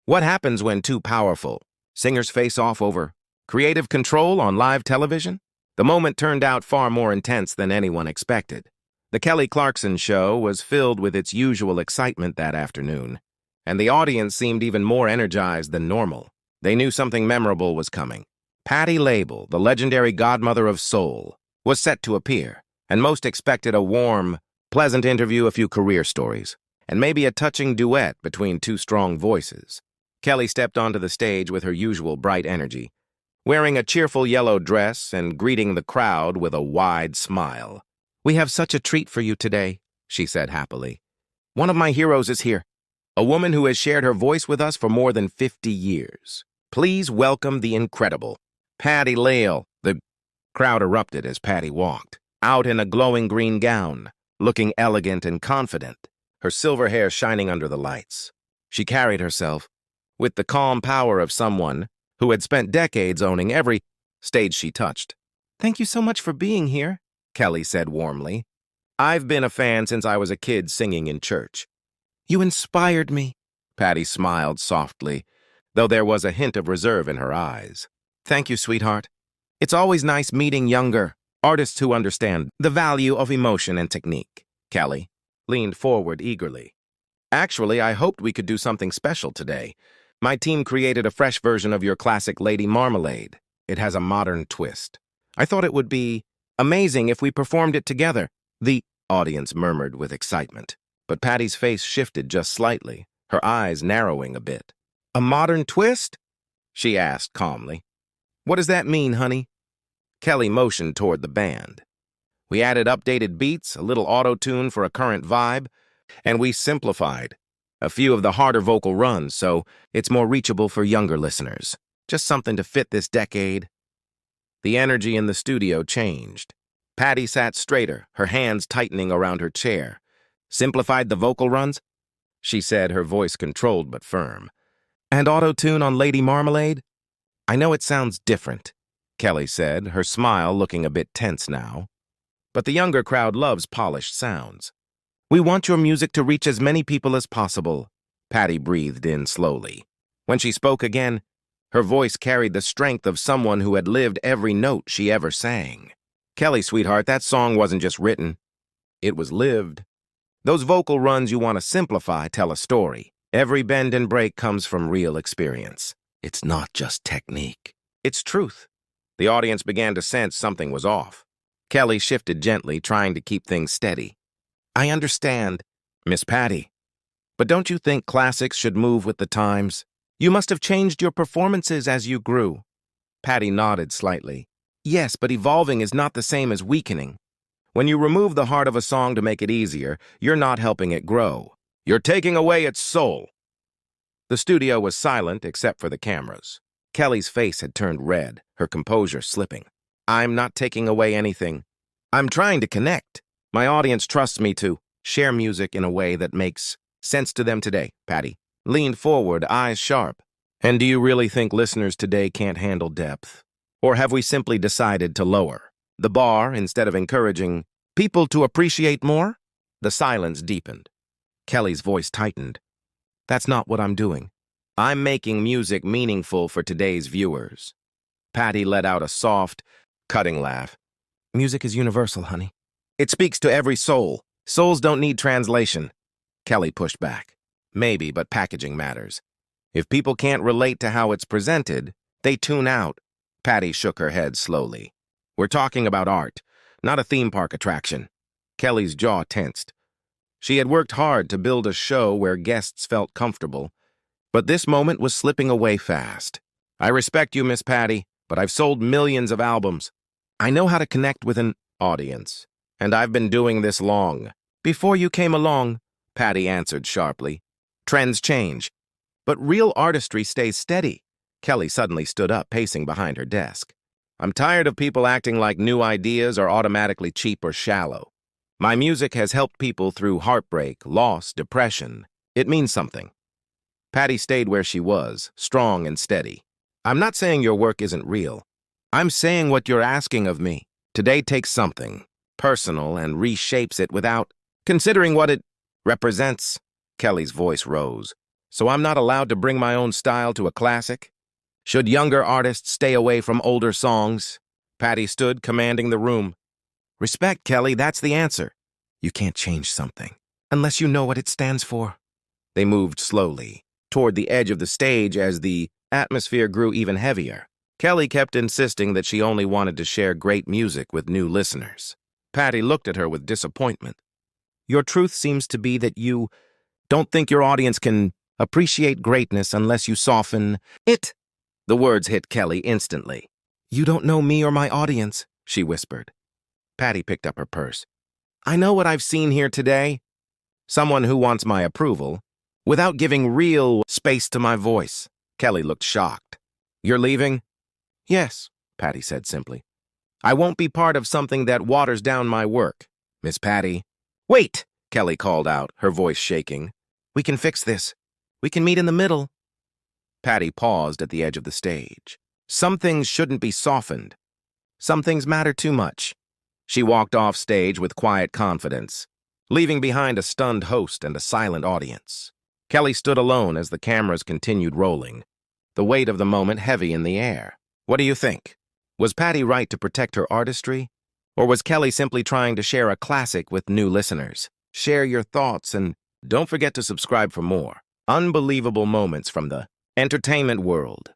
What happens when two powerful singers face off over creative control on live television? The moment turned out far more intense than anyone expected. The Kelly Clarkson show was filled with its usual excitement that afternoon, and the audience seemed even more energized than normal. They knew something memorable was coming. Patti LaBelle, the legendary godmother of soul, was set to appear, and most expected a warm, pleasant interview, a few career stories, and maybe a touching duet between two strong voices. Kelly stepped onto the stage with her usual bright energy, wearing a cheerful yellow dress and greeting the crowd with a wide smile. "We have such a treat for you today," she said happily. "One of my heroes is here, a woman who has shared her voice with us for more than 50 years. Please welcome the incredible Patti LaBelle." The crowd erupted as Patti walked, out in a glowing green gown, looking elegant and confident, her silver hair shining under the lights. She carried herself with the calm power of someone who had spent decades owning every stage she touched. "Thank you so much for being here," Kelly said warmly. "I've been a fan since I was a kid singing in church." "You inspired me," Patti smiled softly, though there was a hint of reserve in her eyes. "Thank you, sweetheart. It's always nice meeting younger artists who understand the value of emotion and technique." Kelly leaned forward eagerly. "Actually, I hoped we could do something special today. My team created a fresh version of your classic Lady Marmalade. It has a modern twist. I thought it would be amazing if we performed it together." The audience murmured with excitement, but Patti's face shifted just slightly, her eyes narrowing a bit. "A modern twist?" she asked calmly. "What does that mean, honey?" Kelly motioned toward the band. "We added updated beats, a little auto-tune for a current vibe, and we simplified a few of the harder vocal runs so it's more reachable for younger listeners. Just something to fit this decade." The energy in the studio changed. Patti sat straighter, her hands tightening around her chair. "Simplified the vocal runs?" she said, her voice controlled but firm. "And auto-tune on Lady Marmalade?" "I know it sounds different," Kelly said, her smile looking a bit tense now. "But the younger crowd loves polished sounds. We want your music to reach as many people as possible." Patti breathed in slowly. When she spoke again, her voice carried the strength of someone who had lived every note she ever sang. "Kelly, sweetheart, that song wasn't just written. It was lived. Those vocal runs you want to simplify tell a story. Every bend and break comes from real experience. It's not just technique. It's truth." The audience began to sense something was off. Kelly shifted gently, trying to keep things steady. "I understand, Miss Patti. But don't you think classics should move with the times? You must have changed your performances as you grew." Patti nodded slightly. "Yes, but evolving is not the same as weakening. When you remove the heart of a song to make it easier, you're not helping it grow. You're taking away its soul." The studio was silent except for the cameras. Kelly's face had turned red, her composure slipping. "I'm not taking away anything. I'm trying to connect. My audience trusts me to share music in a way that makes sense to them today." Patti leaned forward, eyes sharp. "And do you really think listeners today can't handle depth? Or have we simply decided to lower the bar instead of encouraging people to appreciate more?" The silence deepened. Kelly's voice tightened. "That's not what I'm doing. I'm making music meaningful for today's viewers." Patti let out a soft, cutting laugh. "Music is universal, honey. It speaks to every soul. Souls don't need translation." Kelly pushed back. "Maybe, but packaging matters. If people can't relate to how it's presented, they tune out." Patti shook her head slowly. "We're talking about art, not a theme park attraction." Kelly's jaw tensed. She had worked hard to build a show where guests felt comfortable, but this moment was slipping away fast. "I respect you, Miss Patti, but I've sold millions of albums. I know how to connect with an audience, and I've been doing this long." "Before you came along," Patti answered sharply. "Trends change, but real artistry stays steady." Kelly suddenly stood up, pacing behind her desk. "I'm tired of people acting like new ideas are automatically cheap or shallow. My music has helped people through heartbreak, loss, depression. It means something." Patti stayed where she was, strong and steady. "I'm not saying your work isn't real. I'm saying what you're asking of me today takes something personal and reshapes it without considering what it represents." Kelly's voice rose. So I'm not allowed to bring my own style to a classic? Should younger artists stay away from older songs? Patti stood, commanding the room. Respect, Kelly, that's the answer. You can't change something unless you know what it stands for. They moved slowly toward the edge of the stage as the atmosphere grew even heavier. Kelly kept insisting that she only wanted to share great music with new listeners. Patti looked at her with disappointment. Your truth seems to be that you don't think your audience can appreciate greatness unless you soften it. The words hit Kelly instantly. You don't know me or my audience, she whispered. Patti picked up her purse. I know what I've seen here today. Someone who wants my approval, without giving real space to my voice. Kelly looked shocked. You're leaving? Yes, Patti said simply. I won't be part of something that waters down my work. Miss Patti. Wait, Kelly called out, her voice shaking. We can fix this. We can meet in the middle. Patti paused at the edge of the stage. Some things shouldn't be softened. Some things matter too much. She walked off stage with quiet confidence, leaving behind a stunned host and a silent audience. Kelly stood alone as the cameras continued rolling, the weight of the moment heavy in the air. What do you think? Was Patti right to protect her artistry? Or was Kelly simply trying to share a classic with new listeners? Share your thoughts and don't forget to subscribe for more unbelievable moments from the entertainment world.